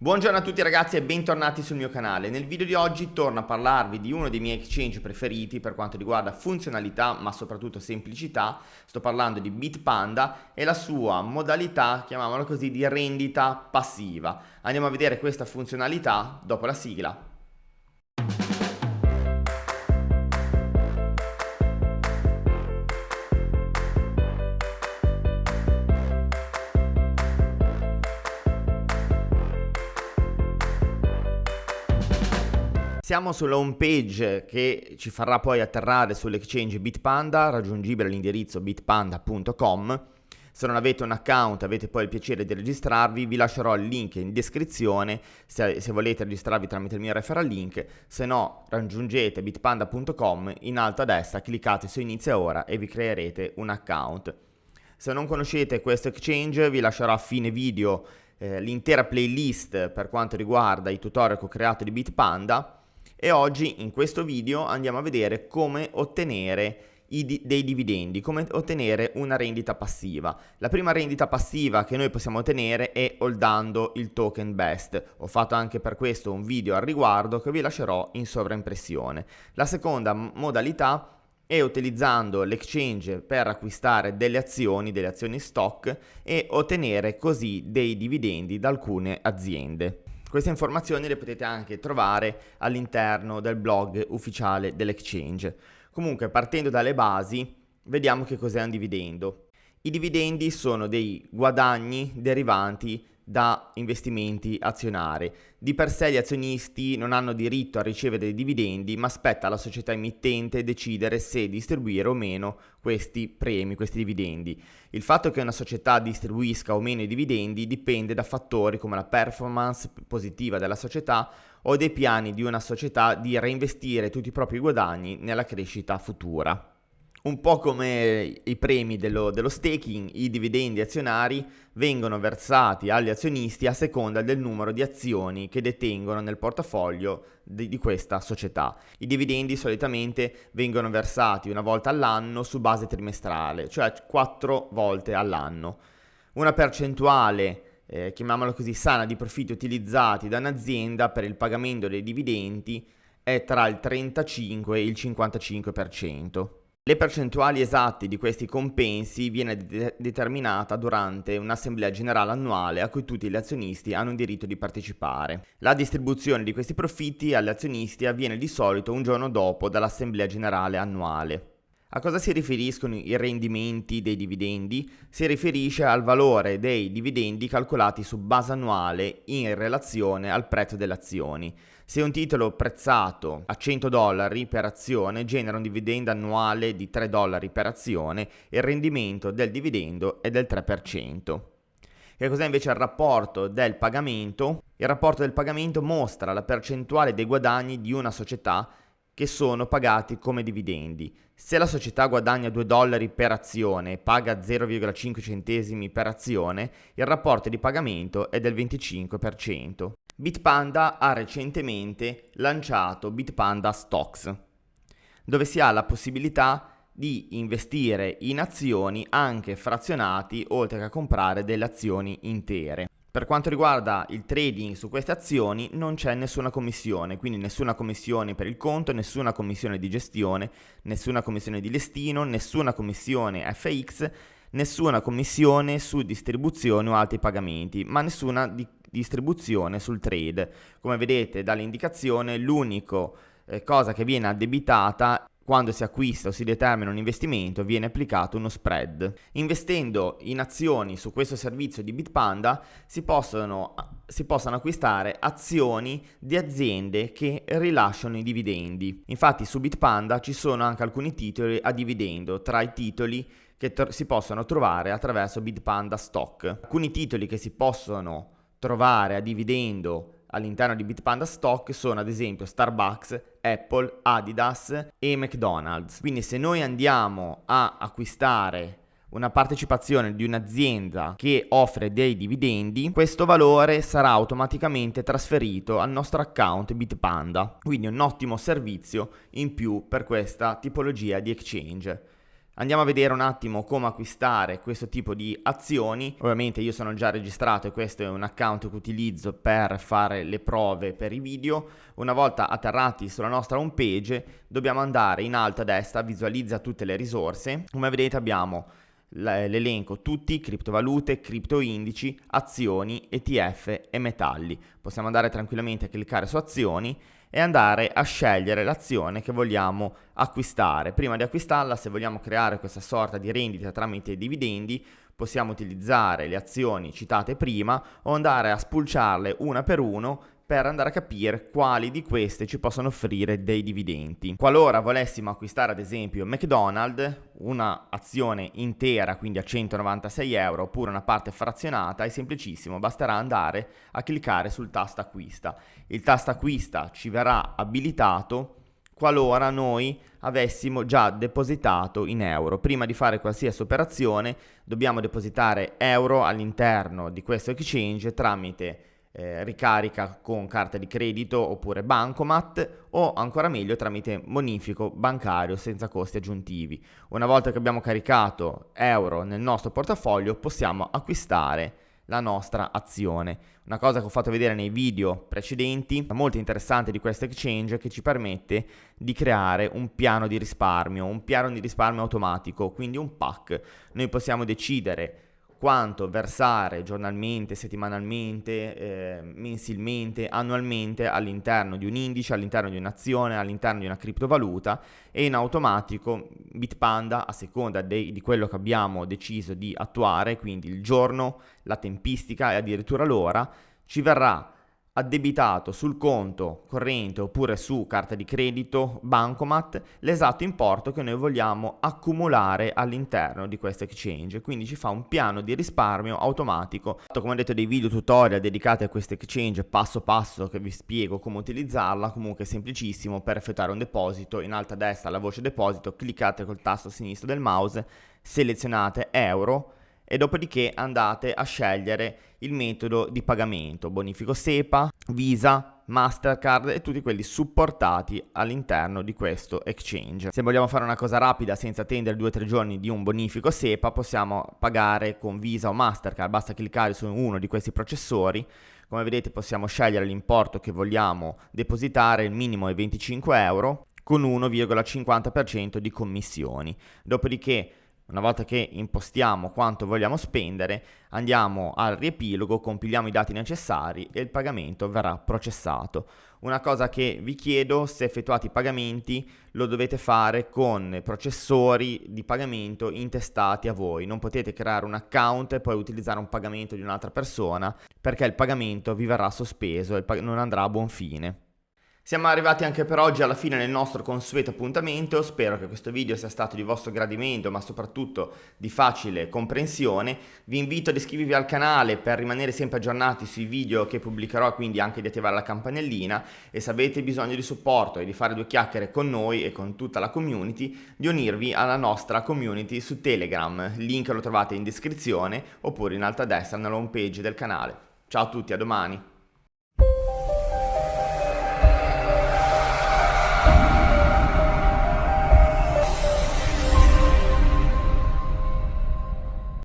Buongiorno a tutti ragazzi e bentornati sul mio canale. Nel video di oggi torno a parlarvi di uno dei miei exchange preferiti per quanto riguarda funzionalità ma soprattutto semplicità. Sto parlando di Bitpanda e la sua modalità, chiamiamola così, di rendita passiva. Andiamo a vedere questa funzionalità dopo la sigla. Siamo sulla home page che ci farà poi atterrare sull'exchange Bitpanda, raggiungibile all'indirizzo bitpanda.com. Se non avete un account, avete poi il piacere di registrarvi, vi lascerò il link in descrizione se volete registrarvi tramite il mio referral link. Se no, raggiungete bitpanda.com, in alto a destra cliccate su inizia ora e vi creerete un account. Se non conoscete questo exchange, vi lascerò a fine video l'intera playlist per quanto riguarda i tutorial che ho creato di Bitpanda. E oggi in questo video andiamo a vedere come ottenere dei dividendi, come ottenere una rendita passiva. La prima rendita passiva che noi possiamo ottenere è holdando il token BEST. Ho fatto anche per questo un video al riguardo che vi lascerò in sovraimpressione. La seconda modalità è utilizzando l'exchange per acquistare delle azioni stock e ottenere così dei dividendi da alcune aziende. Queste informazioni le potete anche trovare all'interno del blog ufficiale dell'exchange. Comunque, partendo dalle basi, vediamo che cos'è un dividendo. I dividendi sono dei guadagni derivanti da investimenti azionari. Di per sé gli azionisti non hanno diritto a ricevere dei dividendi, ma spetta alla società emittente decidere se distribuire o meno questi premi, questi dividendi. Il fatto che una società distribuisca o meno i dividendi dipende da fattori come la performance positiva della società o dei piani di una società di reinvestire tutti i propri guadagni nella crescita futura. Un po' come i premi dello staking, i dividendi azionari vengono versati agli azionisti a seconda del numero di azioni che detengono nel portafoglio di questa società. I dividendi solitamente vengono versati una volta all'anno su base trimestrale, cioè 4 volte all'anno. Una percentuale, chiamiamola così, sana di profitti utilizzati da un'azienda per il pagamento dei dividendi è tra il 35 e il 55%. Le percentuali esatte di questi compensi viene determinata durante un'assemblea generale annuale a cui tutti gli azionisti hanno il diritto di partecipare. La distribuzione di questi profitti agli azionisti avviene di solito un giorno dopo dall'assemblea generale annuale. A cosa si riferiscono i rendimenti dei dividendi? Si riferisce al valore dei dividendi calcolati su base annuale in relazione al prezzo delle azioni. Se un titolo prezzato a $100 per azione genera un dividendo annuale di $3 per azione, il rendimento del dividendo è del 3%. Che cos'è invece il rapporto del pagamento? Il rapporto del pagamento mostra la percentuale dei guadagni di una società che sono pagati come dividendi. Se la società guadagna $2 per azione e paga 0,5 centesimi per azione, il rapporto di pagamento è del 25%. Bitpanda ha recentemente lanciato Bitpanda Stocks, dove si ha la possibilità di investire in azioni anche frazionati, oltre che a comprare delle azioni intere. Per quanto riguarda il trading su queste azioni non c'è nessuna commissione, quindi nessuna commissione per il conto, nessuna commissione di gestione, nessuna commissione di listino, nessuna commissione FX, nessuna commissione su distribuzione o altri pagamenti, ma nessuna distribuzione sul trade. Come vedete dall'indicazione, l'unico cosa che viene addebitata quando si acquista o si determina un investimento viene applicato uno spread. Investendo in azioni su questo servizio di Bitpanda si possono acquistare azioni di aziende che rilasciano i dividendi. Infatti su Bitpanda ci sono anche alcuni titoli a dividendo tra i titoli che si possono trovare attraverso Bitpanda Stock. Alcuni titoli che si possono trovare a dividendo all'interno di Bitpanda Stock sono ad esempio Starbucks, Apple, Adidas e McDonald's. Quindi se noi andiamo a acquistare una partecipazione di un'azienda che offre dei dividendi, questo valore sarà automaticamente trasferito al nostro account Bitpanda. Quindi un ottimo servizio in più per questa tipologia di exchange. Andiamo a vedere un attimo come acquistare questo tipo di azioni. Ovviamente io sono già registrato e questo è un account che utilizzo per fare le prove per i video. Una volta atterrati sulla nostra home page dobbiamo andare in alto a destra, visualizza tutte le risorse. Come vedete abbiamo l'elenco tutti, criptovalute, criptoindici, azioni, ETF e metalli. Possiamo andare tranquillamente a cliccare su azioni e andare a scegliere l'azione che vogliamo acquistare. Prima di acquistarla, se vogliamo creare questa sorta di rendita tramite dividendi, possiamo utilizzare le azioni citate prima o andare a spulciarle una per uno per andare a capire quali di queste ci possono offrire dei dividendi. Qualora volessimo acquistare ad esempio McDonald's, una azione intera, quindi a 196 euro, oppure una parte frazionata, è semplicissimo, basterà andare a cliccare sul tasto acquista. Il tasto acquista ci verrà abilitato qualora noi avessimo già depositato in euro. Prima di fare qualsiasi operazione dobbiamo depositare euro all'interno di questo exchange tramite ricarica con carta di credito oppure bancomat o ancora meglio tramite bonifico bancario senza costi aggiuntivi. Una volta che abbiamo caricato euro nel nostro portafoglio possiamo acquistare la nostra azione. Una cosa che ho fatto vedere nei video precedenti, molto interessante di questo exchange, che ci permette di creare un piano di risparmio automatico, quindi un PAC. Noi possiamo decidere quanto versare giornalmente, settimanalmente, mensilmente, annualmente all'interno di un indice, all'interno di un'azione, all'interno di una criptovaluta, e in automatico Bitpanda, a seconda di quello che abbiamo deciso di attuare, quindi il giorno, la tempistica e addirittura l'ora, ci verrà addebitato sul conto corrente oppure su carta di credito, bancomat, l'esatto importo che noi vogliamo accumulare all'interno di questo exchange. Quindi ci fa un piano di risparmio automatico. Come ho detto, dei video tutorial dedicati a questo exchange passo passo che vi spiego come utilizzarla. Comunque è semplicissimo. Per effettuare un deposito, in alto a destra alla voce deposito cliccate col tasto sinistro del mouse, selezionate euro e dopodiché andate a scegliere il metodo di pagamento, bonifico SEPA, Visa, Mastercard e tutti quelli supportati all'interno di questo exchange. Se vogliamo fare una cosa rapida senza attendere 2 o 3 giorni di un bonifico SEPA, possiamo pagare con Visa o Mastercard, basta cliccare su uno di questi processori. Come vedete possiamo scegliere l'importo che vogliamo depositare, il minimo è 25 euro con 1,50% di commissioni. Dopodiché, una volta che impostiamo quanto vogliamo spendere, andiamo al riepilogo, compiliamo i dati necessari e il pagamento verrà processato. Una cosa che vi chiedo: se effettuate i pagamenti lo dovete fare con processori di pagamento intestati a voi. Non potete creare un account e poi utilizzare un pagamento di un'altra persona, perché il pagamento vi verrà sospeso e non andrà a buon fine. Siamo arrivati anche per oggi alla fine del nostro consueto appuntamento. Spero che questo video sia stato di vostro gradimento, ma soprattutto di facile comprensione. Vi invito ad iscrivervi al canale per rimanere sempre aggiornati sui video che pubblicherò, quindi anche di attivare la campanellina, e se avete bisogno di supporto e di fare 2 chiacchiere con noi e con tutta la community, di unirvi alla nostra community su Telegram. Il link lo trovate in descrizione oppure in alto a destra nella home page del canale. Ciao a tutti, a domani!